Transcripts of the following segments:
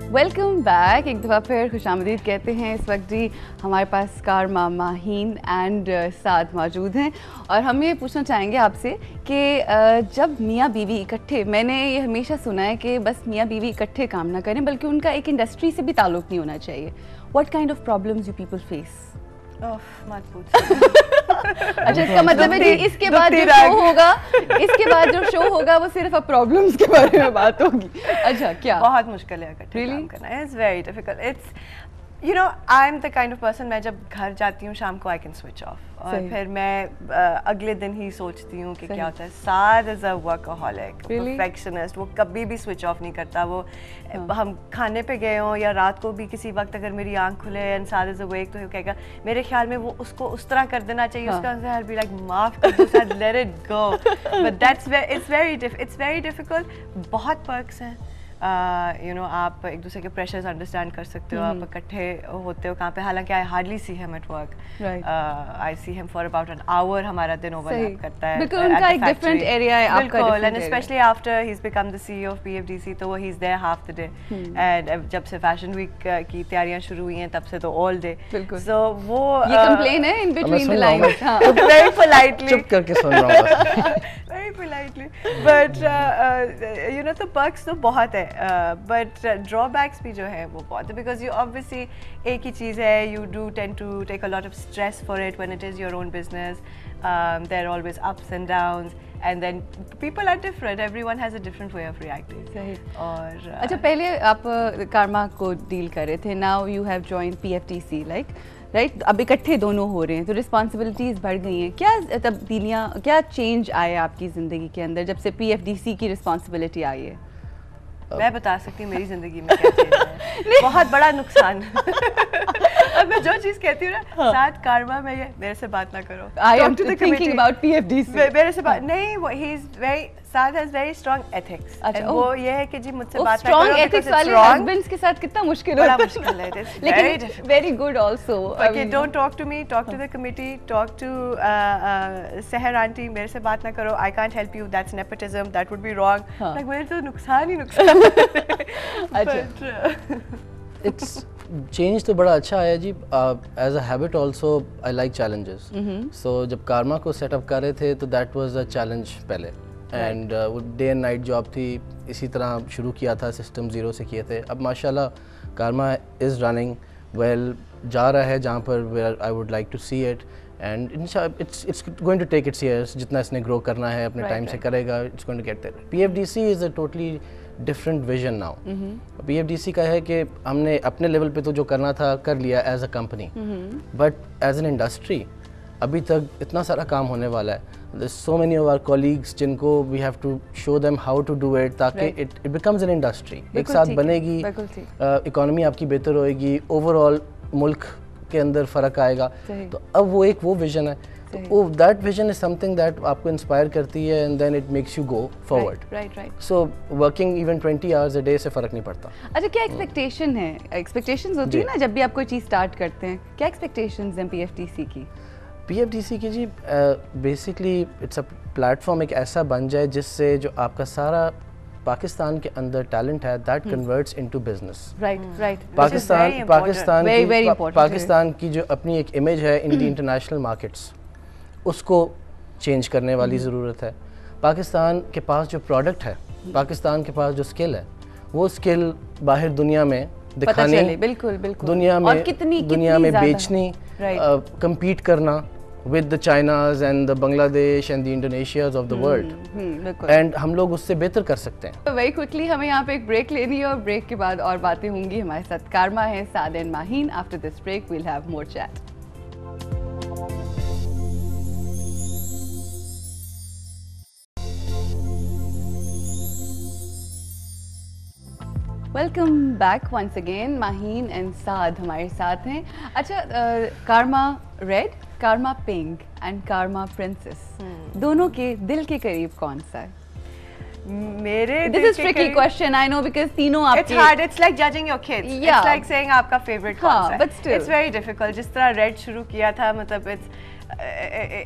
Welcome back. एक दफ़ा फिर खुशामदीद कहते हैं। इस वक्त जी हमारे पास कारमा, माहीन एंड साद मौजूद हैं और हम ये पूछना चाहेंगे आपसे कि जब मियाँ बीवी इकट्ठे, मैंने ये हमेशा सुना है कि बस मियाँ बीवी इकट्ठे काम ना करें बल्कि उनका एक इंडस्ट्री से भी ताल्लुक़ नहीं होना चाहिए। What kind of problems you people face? मत पूछो। अच्छा, इसका मतलब है कि इसके बाद जो शो होगा वो सिर्फ अब प्रॉब्लम्स के बारे में बात होगी। अच्छा, क्या बहुत मुश्किल है इकट्ठे काम करना। It's very difficult. It's you know I am the kind of person, मैं जब घर जाती हूँ शाम को आई कैन स्विच ऑफ और फिर मैं अगले दिन ही सोचती हूँ कि क्या होता है। साद इज अ वर्कaholic, परफेक्शनिस्ट, वो कभी भी स्विच ऑफ नहीं करता। वो हम खाने पे गए हों या रात को भी किसी वक्त अगर मेरी आंख खुले एंड साद इज अवेक तो वो कहेगा मेरे ख्याल में वो उसको उस तरह कर देना चाहिए। उसका answer I will be like माफ कर दो Saad, let it go. But that's it's very difficult. बहुत पर्क्स हैं। यू नो आप एक दूसरे के प्रेशर्स अंडरस्टैंड कर सकते हो, आप इकट्ठे होते हो कहाँ पे। हालांकि I hardly see him at work, I see him for about an hour. हमारा दिन ओवरलैप करता है बिल्कुल। उनका एक डिफरेंट एरिया है, आपका बिल्कुल। And specially after he is become the CEO of PFDC तो he is there half the day. And जब से फैशन वीक की तैयारियां शुरू हुई हैं तब से तो ऑल डे। सो वो ये कंप्लेन है इन बिटवीन द लाइंस। हां, वेरी पोलाइटली चुप करके सुन रहा हूं। Very politely. But you know तो पर्क्स तो बहुत है बट ड्रॉबैक्स भी जो है वो बहुत है। बिकॉज यू ऑब्वियसली एक ही चीज़ है, you do tend to take a lot of stress for it when it is your own business. There are always ups and downs and then people are different, everyone has a different way of reacting. सही। और अच्छा, पहले आप कारमा को deal कर रहे थे, now you have joined PFDC like right. अब इकट्ठे दोनों हो रहे हैं तो रिस्पॉन्सिबिलिटीज़ बढ़ गई हैं। क्या तब्दीलियाँ, क्या चेंज आए आपकी ज़िंदगी के अंदर जब से पीएफडीसी की रिस्पॉन्सिबिलिटी आई है? मैं बता सकती हूँ मेरी ज़िंदगी में क्या चेंज है। बहुत बड़ा नुकसान। अब मैं जो चीज़ कहती हूँ ना, साथ कारमा में ये मेरे से बात ना करो। I am thinking about PFDC. मेरे से बात नहीं, वो he is very, साथ has very strong ethics. अच्छा, वो ये है कि जी मुझसे बात ना करो। Strong ethics वाले husbands के साथ कितना मुश्किल होता है। बड़ा मुश्किल है। It's very difficult. Very good also. Okay, don't talk to me. Talk to the committee. Talk to Seher aunty. मेरे से बात ना करो. I can't help you. That's nepotism. That would be wrong. Like मेरे तो नुकसान ही नुकसान। अच्छा। It's चेंज तो बड़ा अच्छा आया जी। As a habit also I like challenges. So जब कारमा को सेटअप कर रहे थे तो दैट वाज अ चैलेंज पहले। एंड वो डे एंड नाइट जॉब थी, इसी तरह शुरू किया था, सिस्टम ज़ीरो से किए थे। अब माशाल्लाह कारमा इज़ रनिंग वेल, जा रहा है जहाँ पर where I would like to see it. And it's going to take it's years. जितना इसने ग्रो करना है अपने टाइम से करेगा, it's going to get there. PFDC is a totally different vision now. PFDC का है कि हमने अपने लेवल पे तो जो करना था कर लिया as a company, but as an industry अभी तक इतना सारा काम होने वाला है। There's so many of our colleagues जिनको we have to show them how to do it ताकि it becomes an industry। एक साथ बनेगी, इकोनॉमी आपकी बेहतर होएगी, ओवरऑल मुल्क के अंदर फ़र्क आएगा। तो अब वो विजन है। तो that vision is something that आपको इंस्पायर करती है and then it makes you go forward. Right. So working even 20 hours a day से फ़र्क नहीं पड़ता। अच्छा, क्या एक्सपेक्टेशन है? एक्सपेक्टेशंस होती है ना जब भी आप कोई चीज़ स्टार्ट करते हैं, क्या एक्सपेक्टेशंस हैं पीएफडीसी की? पीएफडीसी की जी बेसिकली इट्स अ प्लेटफॉर्म, एक ऐसा बन जाए जिससे जो आपका सारा पाकिस्तान के अंदर टैलेंट है that converts into business. Right. Pakistan की जो अपनी एक इमेज है इन द इंटरनेशनल मार्केट्स, उसको चेंज करने वाली ज़रूरत है। पाकिस्तान के पास जो प्रोडक्ट है, पाकिस्तान के पास जो स्किल है, वो स्किल बाहर दुनिया में दिखानी, बिल्कुल दुनिया में बेचनी, compete करना with the Chinas and the Bangladesh and the Indonesias of the world, and हम लोग उससे बेहतर कर सकते हैं। वेरी क्विकली हमें यहाँ पे एक ब्रेक लेनी है और ब्रेक के बाद और बातें होंगी। हमारे साथ कारमा है, Saad and Maheen. After this break we'll have more chat. Welcome back once again. Maheen and Saad हमारे साथ हैं। अच्छा, कारमा रेड, कारमा पिंक एंड कारमा प्रिंसेस, दोनों के दिल के करीब कौन सा है? मेरे This is tricky question, I know, because तीनों आपके It's hard. It's like judging your kids. Yeah. It's like saying आपका favorite कौन सा है. but still It's very difficult. जिस तरह Red शुरू किया था, मतलब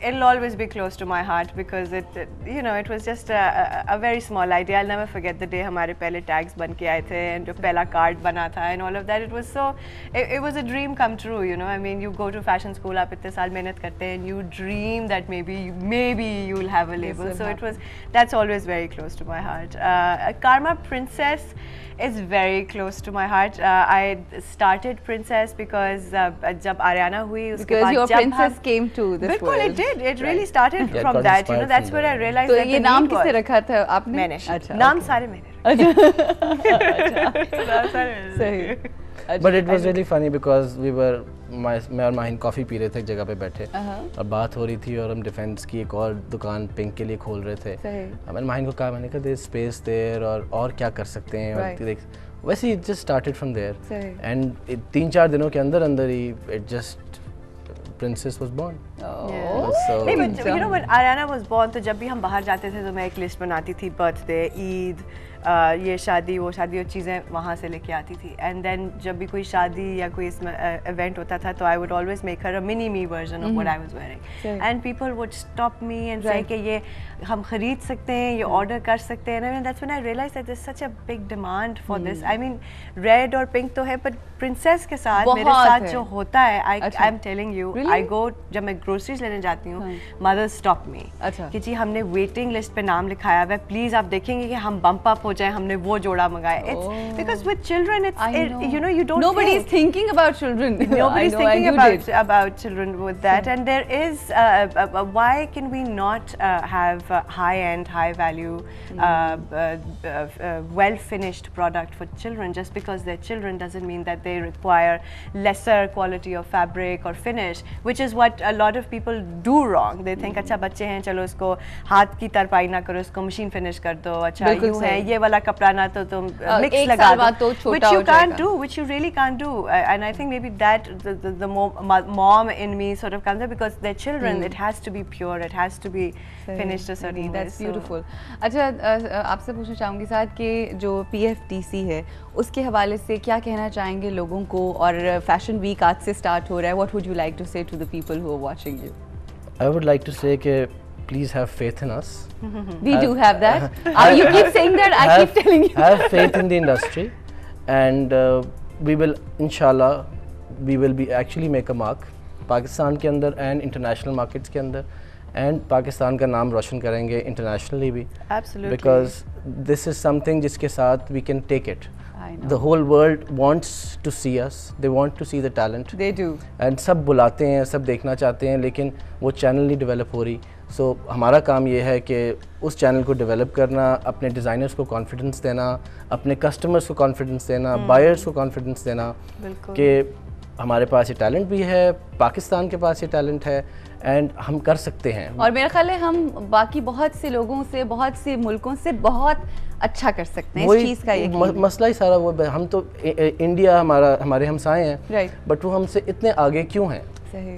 it'll always be close to my heart because you know, it was just a very small idea. I'll never forget the day हमारे पहले tags बन के आए थे and जो पहला card बना था and all of that. It was so, it was a dream come true, you know. I mean, you go to fashion school, आप इतने साल मेहनत करते हैं and you dream that maybe you'll have a label. So it was, that's always very close to my heart. Karma Princess is very close to my heart. I started Princess because जब Aryna हुई उसके बाद because your princess came to this बिल्कुल world. it did. It really started Yeah, from got that. You know, inspired that's from where I that. realized तो that ये the नाम need किसने was- रखा था आपने? मैंने अच्छा, नाम okay. सारे मेरे नाम सारे मेरे सही. But it was really funny because we were मैं और माहिन कॉफ़ी पी रहे थे एक जगह पे बैठे और बात हो रही थी और हम डिफेंस की एक और दुकान पिंक के लिए खोल रहे थे. मैंने माहिन को कहा, मैंने कहा देयर स्पेस देयर और क्या कर सकते हैं और देख वैसे ही just started from there and 3-4 दिनों के अंदर अंदर ही it just Princess was born. So, नहीं, but you know when Ariana was born, तो जब भी हम बाहर जाते थे तो मैं एक लिस्ट बनाती थी, बर्थडे, ईद, ये शादी वो चीज़ें वहाँ से लेके आती थी. एंड देन जब भी कोई शादी या कोई इवेंट होता था तो I would always make her a mini me version of what I was wearing and people would stop me and से कि ये हम खरीद सकते हैं, ये ऑर्डर कर सकते हैं. And that's when I realize that there is such a big demand for this. I mean red और पिंक तो है, बट प्रिंसेस के साथ मेरे साथ जो होता है, आई एम टेलिंग यू, आई गो जब मैं ग्रोसरीज लेने जाती हूँ, मदर्स स्टॉप मी कि जी हमने वेटिंग लिस्ट पे नाम लिखाया हुआ है, प्लीज आप देखेंगे कि हम बम्प अप हो जाए, हमने वो जोड़ा मंगाया. It's because with children it's you know you don't nobody is thinking about children. Nobody is thinking about children with that. And there is why can we not have high end, high value, well finished product for children? Just because they're children doesn't mean that they require lesser quality of fabric or finish, which is what a lot of people do wrong. They think अच्छा बच्चे हैं, चलो इसको हाथ की तरपाई ना करो, इसको मशीन फिनिश कर दो, अच्छा यूं है, ये वाला कपड़ा ना तो तुम मिक्स लगा दो, which you can't do, which you really can't do. And I think maybe that the mom in me sort of comes up, because they're children, it has to be pure, it has to be finished a certain way. That's beautiful. अच्छा, आपसे पूछना चाहूँगी साथ कि जो PFDC है उसके हवाले से क्या कहना चाहेंगे लोगों को, और फैशन वीक आज से स्टार्ट हो रहा है. What would you like to say to the people who are watching you? I would like to say कि please have faith in us. We do have that. You keep saying that, I keep telling you. Have faith in the industry, and we will, inshallah, we will be actually make a mark Pakistan के अंदर and international markets के अंदर, and Pakistan का नाम रोशन करेंगे internationally भी. Absolutely. Because this is something जिसके साथ we can take it. The whole world wants to see us. They want to see the talent. They do. And सब बुलाते हैं, सब देखना चाहते हैं, लेकिन वो चैनल नहीं डेवलप हो रही. सो हमारा काम ये है कि उस चैनल को डेवलप करना, अपने डिज़ाइनर्स को कॉन्फिडेंस देना, अपने कस्टमर्स को कॉन्फिडेंस देना, बायर्स को कॉन्फिडेंस देना कि हमारे पास ये टैलेंट भी है, पाकिस्तान के पास ये टैलेंट है, एंड हम कर सकते हैं. और मेरा ख्याल है हम बाकी बहुत से लोगों से, बहुत से मुल्कों से बहुत अच्छा कर सकते हैं. इस चीज़ का ये मसला ही सारा वो, हम तो इंडिया हमारे हमसाए हैं, बट वो हमसे इतने आगे क्यों हैं?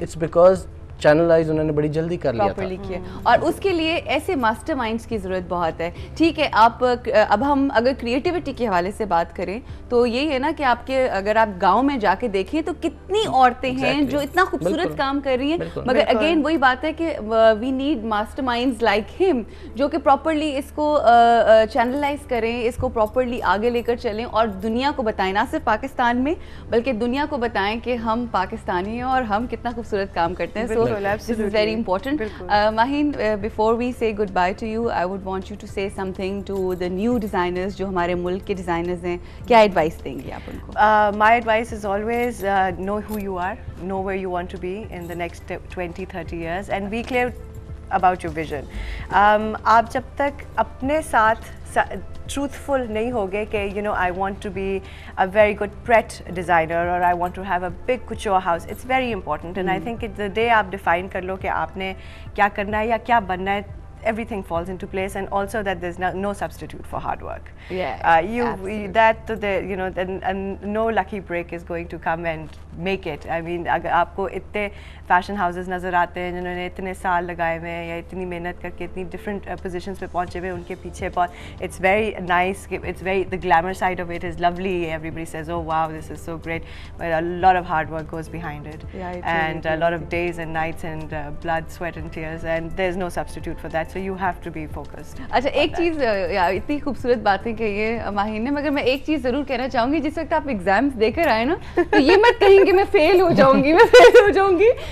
इट्स बिकॉज चैनलाइज उन्होंने बड़ी जल्दी कर लिया था. और उसके लिए ऐसे मास्टरमाइंड्स की ज़रूरत बहुत है. ठीक है, आप अब हम अगर क्रिएटिविटी के हवाले से बात करें तो यही है ना कि आपके अगर आप गांव में जाके देखें तो कितनी औरतें हैं जो इतना खूबसूरत काम कर रही हैं, मगर अगेन वही बात है कि we need masterminds like him जो कि प्रॉपरली इसको चैनलाइज करें, इसको प्रॉपरली आगे लेकर चलें और दुनिया को बताएं, ना सिर्फ पाकिस्तान में बल्कि दुनिया को बताएं कि हम पाकिस्तानी हैं और हम कितना खूबसूरत काम करते हैं. So this is very important. Maheen, before we say goodbye to you, I would want you to say something to the new designers जो हमारे मुल्क के designers हैं. क्या advice देंगे आप उनको? My advice is always know who you are, know where you want to be in the next 20-30 years, and be clear about your vision. आप जब तक अपने साथ truthful नहीं होगे कि you know I want to be a very good Pret designer or I want to have a big couture house. It's very important, and I think the day आप define कर लो कि आपने क्या करना है या क्या बनना है, everything falls into place, and also that there's no substitute for hard work. And no lucky break is going to come and make it. I mean, अगर आपको इतने fashion houses नज़र आते हैं जिन्होंने इतने साल लगाए हुए हैं या इतनी मेहनत करके इतनी different positions पे पहुँचे हुए, उनके पीछे it's very nice, the glamour side of it is lovely. Everybody says, oh wow, this is so great, but a lot of hard work goes behind it, and a lot of days and nights and blood, sweat and tears, and there's no substitute for that, so you have to be focused. अच्छा, एक चीज़ इतनी खूबसूरत बातें कही है माहिन ने, मगर मैं एक चीज़ ज़रूर कहना चाहूँगी, जिस वक्त आप एग्जाम्स देकर आए ना, तो ये मत कहेंगे मैं फेल हो जाऊँगी,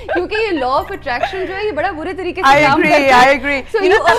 क्योंकि ये लॉ ऑफ अट्रैक्शन जो है ये बड़ा बुरे तरीके से काम करता है। I agree. So you know, I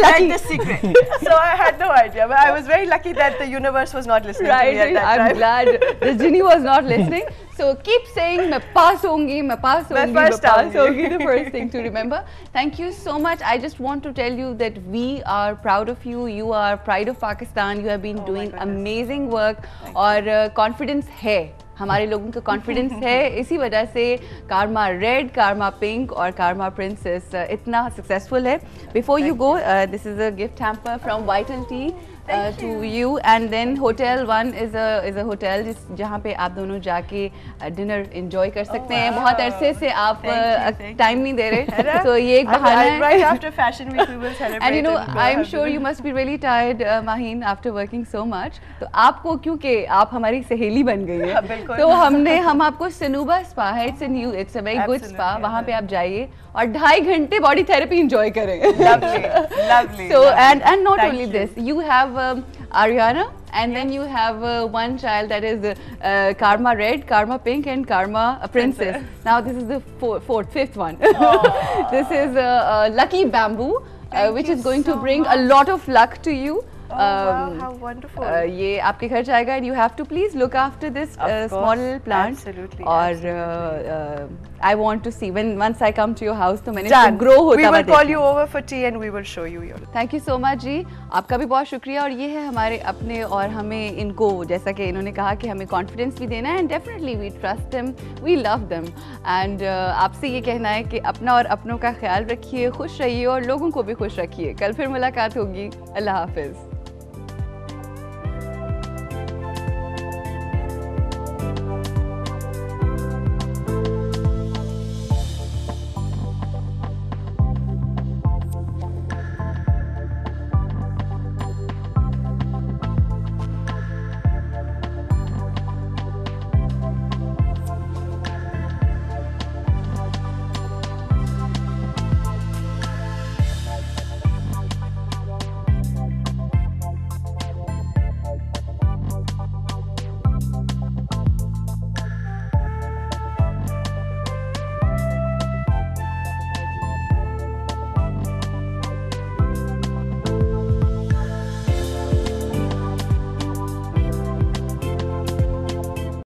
had the secret, so I had no idea, but I was very lucky that the universe was not listening to me at that time. I'm glad the genie was not listening. So keep saying मैं पास होंगी, मैं पास होंगी, the first thing to remember. Thank you so much. I just want to tell you that we are proud of you. You are pride of Pakistan. You have been doing amazing work, और confidence है, हमारे लोगों का confidence है, इसी वजह से कारमा रेड, कारमा पिंक और कारमा प्रिंसेस इतना सक्सेसफुल है। Before you go, this is a gift hamper from vital T to you, and then Hotel One is a hotel जहाँ पे आप दोनों जाके डिनर एंजॉय कर सकते हैं। बहुत अरसे से आप टाइम नहीं दे रहे, तो ये एक बहाना है। Right after Fashion Week we will celebrate. And you know, I'm sure you must be really tired, Maheen, after working so much. तो आपको, क्योंकि आप हमारी सहेली बन गई है, तो हम आपको सनूबा स्पा है, it's a very good spa, वहाँ पे आप जाइए और 2.5 घंटे बॉडी थेरेपी एंजॉय करें। Lovely. So and not only this, you have Ariana, and then you have one child that is Karma Red, Karma Pink, and Karma Princess. Now this is the fifth one. This is Lucky Bamboo, which is going to bring a lot of luck to you. Wow, how wonderful. ये आपके घर जाएगा, and you have to please look after this small plant. Absolutely. और I want to see once I come to your house, तो मैंने इसको grow होता हुआ देखना। We will call you over for tea and we will show you your. Thank you so much जी, आपका भी बहुत शुक्रिया। और ये है हमारे अपने, और हमें इनको, जैसा कि इन्होंने कहा कि हमें कॉन्फिडेंस भी देना है, and definitely we trust them, we love them, and आपसे ये कहना है कि अपना और अपनों का ख्याल रखिए, खुश रहिए और लोगों को भी खुश रखिए। कल फिर मुलाकात होगी। अल्लाह हाफिज़।